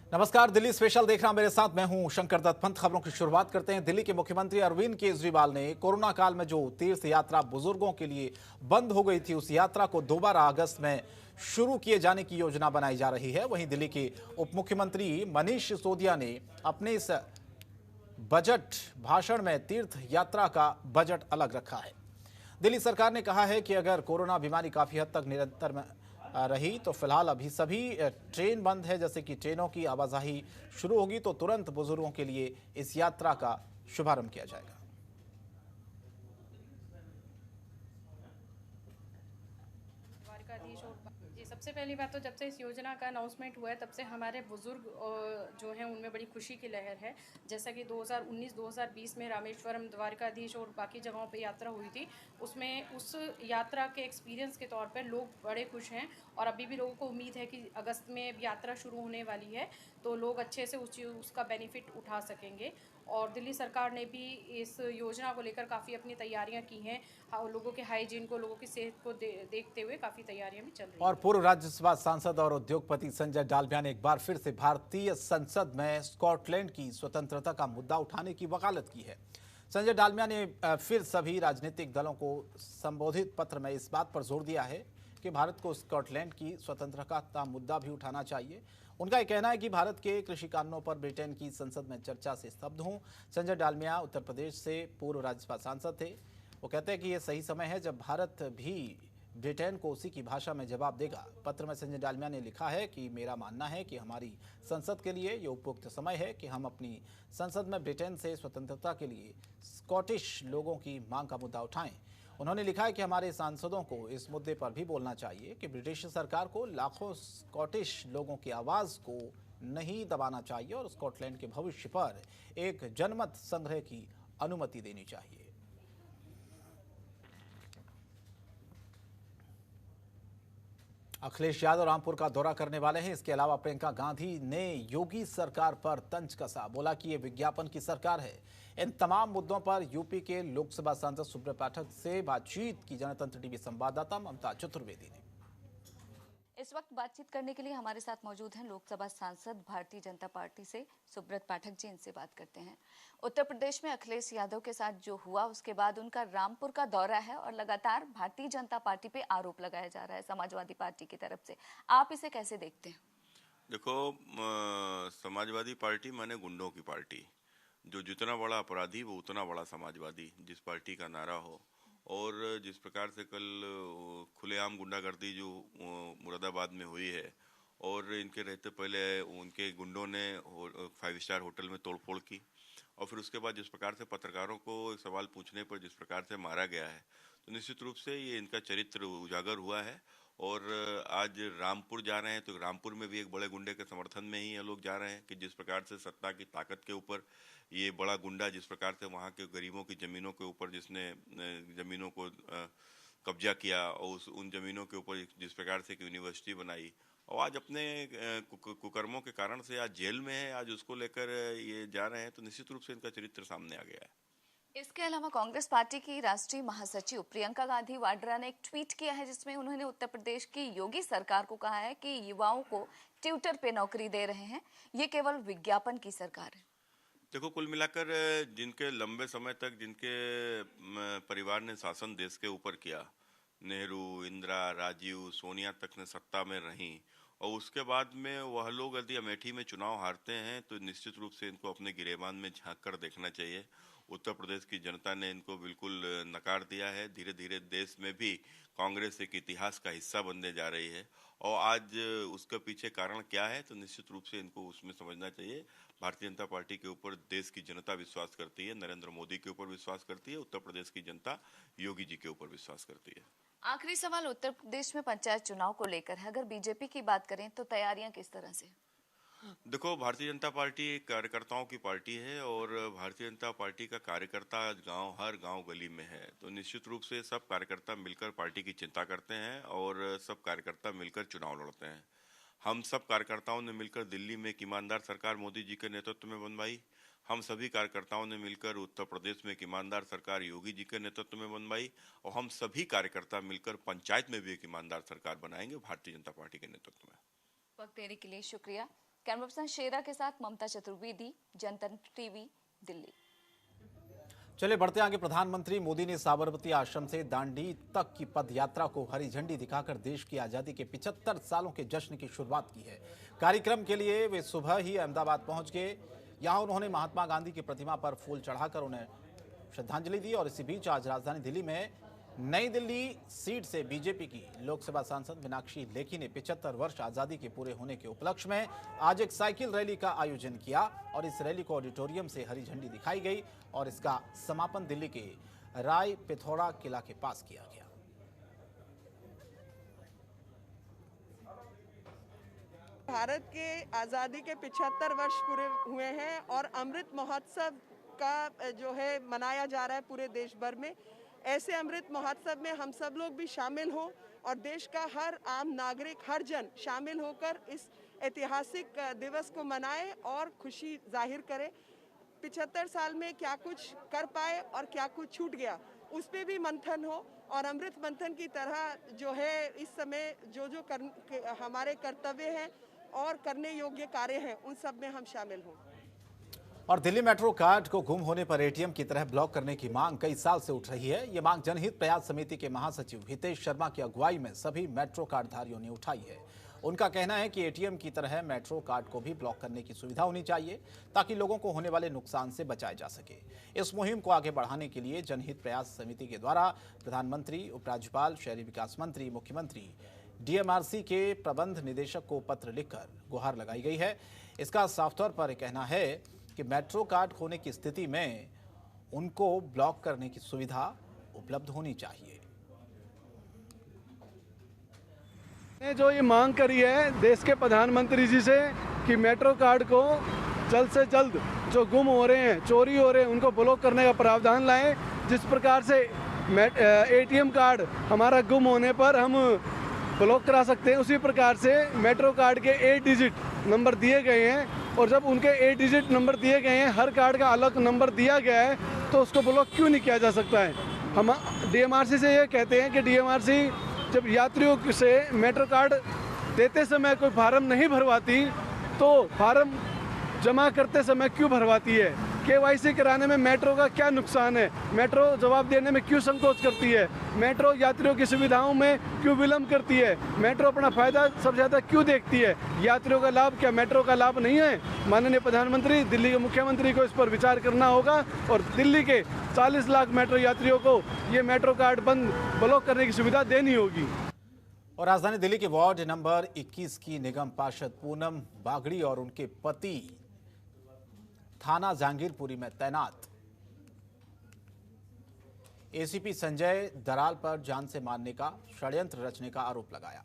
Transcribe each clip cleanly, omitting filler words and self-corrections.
नमस्कार, दिल्ली स्पेशल देख रहा मेरे साथ मैं हूं शंकर दत्त पंत। खबरों की शुरुआत करते हैं। दिल्ली के मुख्यमंत्री अरविंद केजरीवाल ने कोरोना काल में जो तीर्थ यात्रा बुजुर्गों के लिए बंद हो गई थी, उस यात्रा को दोबारा अगस्त में शुरू किए जाने की योजना बनाई जा रही है। वहीं दिल्ली के उप मुख्यमंत्री मनीष सिसोदिया ने अपने इस बजट भाषण में तीर्थ यात्रा का बजट अलग रखा है। दिल्ली सरकार ने कहा है कि अगर कोरोना बीमारी काफी हद तक निरंतर में रही तो फिलहाल अभी सभी ट्रेन बंद है। जैसे कि ट्रेनों की आवाजाही शुरू होगी तो तुरंत बुजुर्गों के लिए इस यात्रा का शुभारंभ किया जाएगा। द्वारकाधीश और जी, सबसे पहली बात तो जब से इस योजना का अनाउंसमेंट हुआ है तब से हमारे बुजुर्ग जो हैं उनमें बड़ी खुशी की लहर है। जैसा कि 2019-2020 में रामेश्वरम, द्वारकाधीश और बाकी जगहों पे यात्रा हुई थी, उसमें उस यात्रा के एक्सपीरियंस के तौर पर लोग बड़े खुश हैं और अभी भी लोगों को उम्मीद है कि अगस्त में यात्रा शुरू होने वाली है तो लोग अच्छे से उसका बेनिफिट उठा सकेंगे। और दिल्ली सरकार ने भी इस योजना को लेकर काफ़ी अपनी तैयारियां की हैं। लोगों के हाइजीन को, लोगों की सेहत को देखते हुए काफ़ी तैयारियां भी चल रही और हैं। पूर्व राज्यसभा सांसद और उद्योगपति संजय डालमिया ने एक बार फिर से भारतीय संसद में स्कॉटलैंड की स्वतंत्रता का मुद्दा उठाने की वकालत की है। संजय डालमिया ने फिर सभी राजनीतिक दलों को संबोधित पत्र में इस बात पर जोर दिया है कि भारत को स्कॉटलैंड की स्वतंत्रता का मुद्दा भी उठाना चाहिए। उनका यह कहना है कि भारत के कृषि कानूनों पर ब्रिटेन की संसद में चर्चा से स्तब्ध हूं। संजय डालमिया उत्तर प्रदेश से पूर्व राज्यसभा सांसद थे। वो कहते हैं कि यह सही समय है जब भारत भी ब्रिटेन को उसी की भाषा में जवाब देगा। पत्र में संजय डालमिया ने लिखा है कि मेरा मानना है कि हमारी संसद के लिए ये उपयुक्त समय है कि हम अपनी संसद में ब्रिटेन से स्वतंत्रता के लिए स्कॉटिश लोगों की मांग का मुद्दा उठाएं। उन्होंने लिखा है कि हमारे सांसदों को इस मुद्दे पर भी बोलना चाहिए कि ब्रिटिश सरकार को लाखों स्कॉटिश लोगों की आवाज को नहीं दबाना चाहिए और स्कॉटलैंड के भविष्य पर एक जनमत संग्रह की अनुमति देनी चाहिए। अखिलेश यादव रामपुर का दौरा करने वाले हैं। इसके अलावा प्रियंका गांधी ने योगी सरकार पर तंज कसा, बोला कि ये विज्ञापन की सरकार है। इन तमाम मुद्दों पर यूपी के लोकसभा सांसद सुब्रत पाठक से बातचीत की जनतंत्र टीवी संवाददाता ममता चतुर्वेदी ने। इस वक्त बातचीत करने के लिए हमारे साथ मौजूद हैं लोकसभा सांसद भारतीय जनता पार्टी से सुब्रत पाठक जी। इनसे बात करते हैं। उत्तर प्रदेश में अखिलेश यादव के साथ जो हुआ उसके बाद उनका रामपुर का दौरा है और लगातार भारतीय जनता पार्टी पे आरोप लगाया जा रहा है समाजवादी पार्टी की तरफ से। आप इसे कैसे देखते हैं? देखो, समाजवादी पार्टी माने गुंडों की पार्टी। जो जितना बड़ा अपराधी वो उतना बड़ा समाजवादी, जिस पार्टी का नारा हो। और जिस प्रकार से कल खुलेआम गुंडागर्दी जो मुरादाबाद में हुई है, और इनके रहते पहले उनके गुंडों ने 5 स्टार होटल में तोड़फोड़ की, और फिर उसके बाद जिस प्रकार से पत्रकारों को सवाल पूछने पर जिस प्रकार से मारा गया है, तो निश्चित रूप से ये इनका चरित्र उजागर हुआ है। और आज रामपुर जा रहे हैं तो रामपुर में भी एक बड़े गुंडे के समर्थन में ही ये लोग जा रहे हैं कि जिस प्रकार से सत्ता की ताकत के ऊपर ये बड़ा गुंडा जिस प्रकार से वहाँ के गरीबों की ज़मीनों के ऊपर जिसने ज़मीनों को कब्जा किया, और उन ज़मीनों के ऊपर जिस प्रकार से एक यूनिवर्सिटी बनाई, और आज अपने कुकर्मों के कारण से आज जेल में है, आज उसको लेकर ये जा रहे हैं, तो निश्चित रूप से इनका चरित्र सामने आ गया है। इसके अलावा कांग्रेस पार्टी की राष्ट्रीय महासचिव प्रियंका गांधी वाड्रा ने एक ट्वीट किया है जिसमें उन्होंने उत्तर प्रदेश की योगी सरकार को कहा है कि युवाओं को ट्विटर पे नौकरी दे रहे हैं, ये केवल विज्ञापन की सरकार है। देखो, कुल मिलाकर जिनके लंबे समय तक जिनके परिवार ने शासन देश के ऊपर किया, नेहरू, इंदिरा, राजीव, सोनिया तक ने सत्ता में रही, और उसके बाद में वह लोग यदि अमेठी में चुनाव हारते हैं तो निश्चित रूप से इनको अपने गिरेबान में झांक कर देखना चाहिए। उत्तर प्रदेश की जनता ने इनको बिल्कुल नकार दिया है। धीरे धीरे देश में भी कांग्रेस एक इतिहास का हिस्सा बनने जा रही है, और आज उसके पीछे कारण क्या है तो निश्चित रूप से इनको उसमें समझना चाहिए। भारतीय जनता पार्टी के ऊपर देश की जनता विश्वास करती है, नरेंद्र मोदी के ऊपर विश्वास करती है, उत्तर प्रदेश की जनता योगी जी के ऊपर विश्वास करती है। आखिरी सवाल उत्तर प्रदेश में पंचायत चुनाव को लेकर है। अगर बीजेपी की बात करें तो तैयारियां किस तरह से? देखो, भारतीय जनता पार्टी एक कार्यकर्ताओं की पार्टी है, और भारतीय जनता पार्टी का कार्यकर्ता आज हर गांव गली में है, तो निश्चित रूप से सब कार्यकर्ता मिलकर पार्टी की चिंता करते हैं और सब कार्यकर्ता मिलकर चुनाव लड़ते हैं। हम सब कार्यकर्ताओं ने मिलकर दिल्ली में एक ईमानदार सरकार मोदी जी के नेतृत्व में बनवाई। हम सभी कार्यकर्ताओं ने मिलकर उत्तर प्रदेश में एक ईमानदार सरकार योगी जी के नेतृत्व में बनवाई, और हम सभी कार्यकर्ता मिलकर पंचायत में भी एक ईमानदार सरकार बनाएंगे भारतीय जनता पार्टी के नेतृत्व में। वक्त देने के लिए शुक्रिया। कैमरा पर्सन शेरा के साथ ममता चतुर्वेदी, जनतंत्र टीवी, दिल्ली। चलिए बढ़ते आगे। प्रधानमंत्री मोदी ने साबरमती आश्रम से दांडी तक की पद यात्रा को हरी झंडी दिखाकर देश की आजादी के 75 सालों के जश्न की शुरुआत की है। कार्यक्रम के लिए वे सुबह ही अहमदाबाद पहुंच गए। यहां उन्होंने महात्मा गांधी की प्रतिमा पर फूल चढ़ाकर उन्हें श्रद्धांजलि दी और इसी बीच आज राजधानी दिल्ली में नई दिल्ली सीट से बीजेपी की लोकसभा सांसद मीनाक्षी लेखी ने 75 वर्ष आजादी के पूरे होने के उपलक्ष्य में आज एक साइकिल रैली का आयोजन किया और इस रैली को ऑडिटोरियम से हरी झंडी दिखाई गई और इसका समापन दिल्ली के राय पिथौरा किला के पास किया गया। भारत के आज़ादी के 75 वर्ष पूरे हुए हैं और अमृत महोत्सव का जो है मनाया जा रहा है पूरे देश भर में। ऐसे अमृत महोत्सव में हम सब लोग भी शामिल हों और देश का हर आम नागरिक, हर जन शामिल होकर इस ऐतिहासिक दिवस को मनाए और खुशी जाहिर करे। 75 साल में क्या कुछ कर पाए और क्या कुछ छूट गया, उस पे भी मंथन हो और अमृत मंथन की तरह जो है इस समय जो हमारे कर्तव्य हैं और करने योग्य कार्य हैं, उन सब में हम शामिल हों। और दिल्ली मेट्रो कार्ड को गुम होने पर एटीएम की तरह ब्लॉक करने की मांग कई साल से उठ रही है। ये मांग जनहित प्रयास समिति के महासचिव हितेश शर्मा की अगुवाई में सभी मेट्रो कार्डधारियों ने उठाई है। उनका कहना है कि एटीएम की तरह मेट्रो कार्ड को भी ब्लॉक करने की सुविधा होनी चाहिए ताकि लोगों को होने वाले नुकसान से बचाया जा सके। इस मुहिम को आगे बढ़ाने के लिए जनहित प्रयास समिति के द्वारा प्रधानमंत्री, उपराज्यपाल, शहरी विकास मंत्री, मुख्यमंत्री, डीएमआरसी के प्रबंध निदेशक को पत्र लिखकर गुहार लगाई गई है। इसका साफ तौर पर कहना है कि मेट्रो कार्ड खोने की स्थिति में उनको ब्लॉक करने की सुविधा उपलब्ध होनी चाहिए। ने जो ये मांग करी है देश के प्रधानमंत्री जी से कि मेट्रो कार्ड को जल्द से जल्द जो गुम हो रहे हैं, चोरी हो रहे हैं, उनको ब्लॉक करने का प्रावधान लाएं। जिस प्रकार से एटीएम कार्ड हमारा गुम होने पर हम ब्लॉक करा सकते हैं, उसी प्रकार से मेट्रो कार्ड के 8 डिजिट नंबर दिए गए हैं और जब उनके 8 डिजिट नंबर दिए गए हैं, हर कार्ड का अलग नंबर दिया गया है, तो उसको ब्लॉक क्यों नहीं किया जा सकता है। हम डीएमआरसी से ये कहते हैं कि डीएमआरसी जब यात्रियों से मेट्रो कार्ड देते समय कोई फार्म नहीं भरवाती तो फार्म जमा करते समय क्यों भरवाती है। केवाईसी कराने में मेट्रो का क्या नुकसान है, मेट्रो जवाब देने में क्यों संकोच करती है, मेट्रो यात्रियों की सुविधाओं में क्यों विलम्ब करती है, मेट्रो अपना फायदा सबसे ज़्यादा क्यों देखती है, यात्रियों का लाभ क्या मेट्रो का लाभ नहीं है। माननीय प्रधानमंत्री, दिल्ली के मुख्यमंत्री को इस पर विचार करना होगा और दिल्ली के 40 लाख मेट्रो यात्रियों को ये मेट्रो कार्ड बंद ब्लॉक करने की सुविधा देनी होगी। और राजधानी दिल्ली के वार्ड नंबर 21 की निगम पार्षद पूनम बागड़ी और उनके पति थाना जहांगीरपुरी में तैनात एसीपी संजय दराल पर जान से मारने का षड्यंत्र रचने का आरोप लगाया।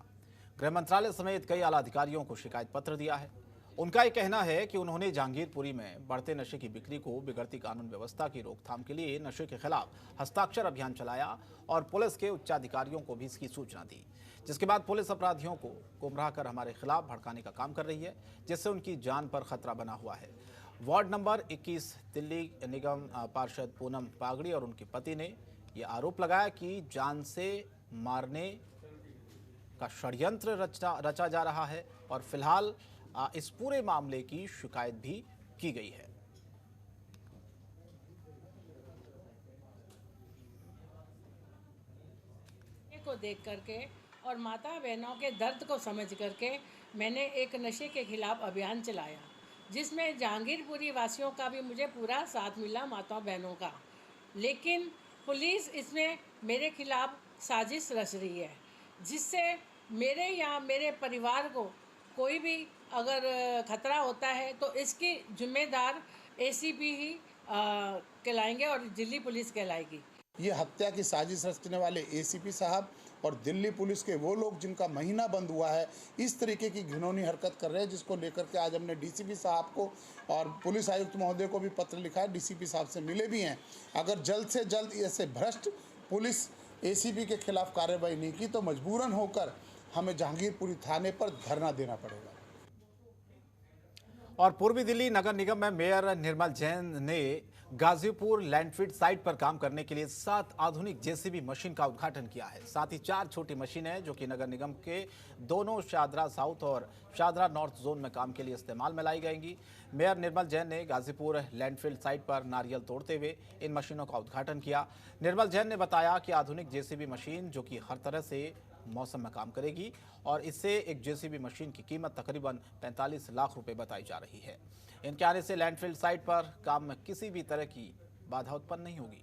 गृह मंत्रालय समेत कई आला अधिकारियों को शिकायत पत्र दिया है। उनका ये कहना है कि उन्होंने जहांगीरपुरी में बढ़ते नशे की बिक्री को बिगड़ती कानून व्यवस्था की रोकथाम के लिए नशे के खिलाफ हस्ताक्षर अभियान चलाया और पुलिस के उच्चाधिकारियों को भी इसकी सूचना दी, जिसके बाद पुलिस अपराधियों को गुमराह कर हमारे खिलाफ भड़काने का काम कर रही है, जिससे उनकी जान पर खतरा बना हुआ है। वार्ड नंबर 21 दिल्ली निगम पार्षद पूनम बागड़ी और उनके पति ने यह आरोप लगाया कि जान से मारने का षड्यंत्र रचा जा रहा है और फिलहाल इस पूरे मामले की शिकायत भी की गई है। को देख करके और माता बहनों के दर्द को समझ करके मैंने एक नशे के खिलाफ अभियान चलाया, जिसमें जहांगीरपुरी वासियों का भी मुझे पूरा साथ मिला, माताओं बहनों का। लेकिन पुलिस इसमें मेरे खिलाफ साजिश रच रही है, जिससे मेरे या मेरे परिवार को कोई भी अगर खतरा होता है तो इसकी जिम्मेदार एसीपी ही कहलाएंगे और दिल्ली पुलिस कहलाएगी। ये हत्या की साजिश रचने वाले एसीपी साहब और दिल्ली पुलिस के वो लोग जिनका महीना बंद हुआ है, इस तरीके की घिनौनी हरकत कर रहे हैं, जिसको लेकर के आज हमने डीसीपी साहब को और पुलिस आयुक्त महोदय को भी पत्र लिखा है। डीसीपी साहब से मिले भी हैं। अगर जल्द से जल्द ऐसे भ्रष्ट पुलिस एसीपी के खिलाफ कार्रवाई नहीं की तो मजबूरन होकर हमें जहांगीरपुरी थाने पर धरना देना पड़ेगा। और पूर्वी दिल्ली नगर निगम में मेयर निर्मल जैन ने गाजीपुर लैंडफीड साइट पर काम करने के लिए 7 आधुनिक जेसीबी मशीन का उद्घाटन किया है। साथ ही 4 छोटी मशीनें जो कि नगर निगम के दोनों शाहदरा साउथ और शाहदरा नॉर्थ जोन में काम के लिए इस्तेमाल में लाई जाएंगी। मेयर निर्मल जैन ने गाजीपुर लैंडफील्ड साइट पर नारियल तोड़ते हुए इन मशीनों का उद्घाटन किया। निर्मल जैन ने बताया कि आधुनिक जेसीबी मशीन जो कि हर तरह से मौसम में काम करेगी और इससे एक जेसीबी मशीन की कीमत तकरीबन 45 लाख रुपए बताई जा रही है। इनके आने से लैंडफील्ड साइट पर काम में किसी भी तरह की बाधा उत्पन्न नहीं होगी।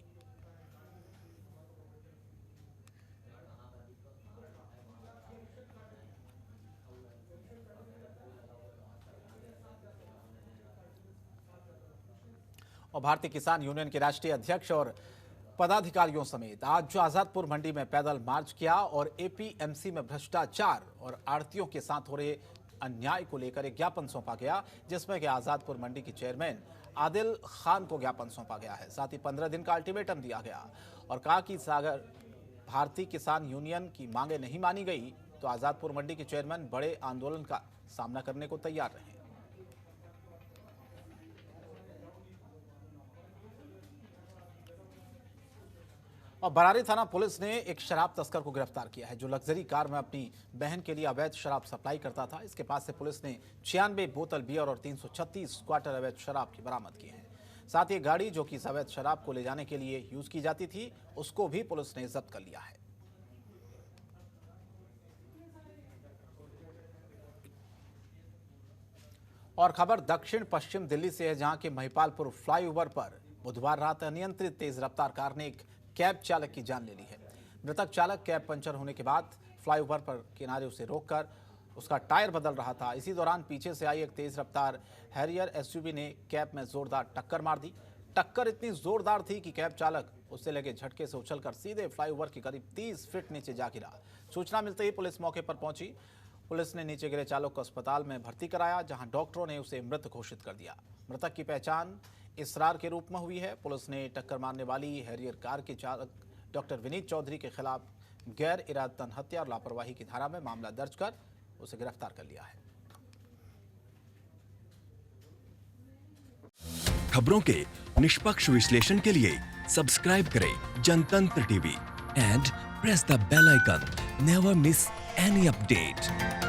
और भारतीय किसान यूनियन के राष्ट्रीय अध्यक्ष और पदाधिकारियों समेत आज जो आजादपुर मंडी में पैदल मार्च किया और एपीएमसी में भ्रष्टाचार और आड़तियों के साथ हो रहे अन्याय को लेकर एक ज्ञापन सौंपा गया, जिसमें कि आजादपुर मंडी के चेयरमैन आदिल खान को ज्ञापन सौंपा गया है। साथ ही 15 दिन का अल्टीमेटम दिया गया और कहा कि अगर भारतीय किसान यूनियन की मांगे नहीं मानी गई तो आजादपुर मंडी के चेयरमैन बड़े आंदोलन का सामना करने को तैयार रहे। और बरारी थाना पुलिस ने एक शराब तस्कर को गिरफ्तार किया है जो लग्जरी कार में अपनी बहन के लिए अवैध शराब सप्लाई करता था। इसके पास से पुलिस ने 96 बोतल बियर और 336 क्वार्टर अवैध शराब की बरामद की है। साथ ही गाड़ी जो कि इस अवैध शराब को ले जाने के लिए यूज की जाती थी उसको भी पुलिस ने जब्त कर लिया है। और खबर दक्षिण पश्चिम दिल्ली से है, जहां के महिपालपुर फ्लाईओवर पर बुधवार रात अनियंत्रित तेज रफ्तार कार ने एक कैब चालक की जान ले ली है। मृतक चालक कैब पंचर होने के बाद फ्लाईओवर पर किनारे उसे रोककर उसका टायर बदल रहा था। इसी दौरान पीछे से आई एक तेज रफ्तार हैरियर एसयूवी ने कैब में जोरदार टक्कर मार दी। टक्कर इतनी जोरदार थी कि कैब चालक उससे लगे झटके से उछलकर सीधे फ्लाईओवर के करीब 30 फीट नीचे जा गिरा। सूचना मिलते ही पुलिस मौके पर पहुंची। पुलिस ने नीचे गिरे चालक को अस्पताल में भर्ती कराया, जहां डॉक्टरों ने उसे मृत घोषित कर दिया। मृतक की पहचान इसरार के रूप में हुई है। पुलिस ने टक्कर मारने वाली हैरियर कार के चालक डॉक्टर विनीत चौधरी के खिलाफ गैर इरादतन हत्या और लापरवाही की धारा में मामला दर्ज कर उसे गिरफ्तार कर लिया है। खबरों के निष्पक्ष विश्लेषण के लिए सब्सक्राइब करें Jantantra TV and press the bell icon. Never miss any update.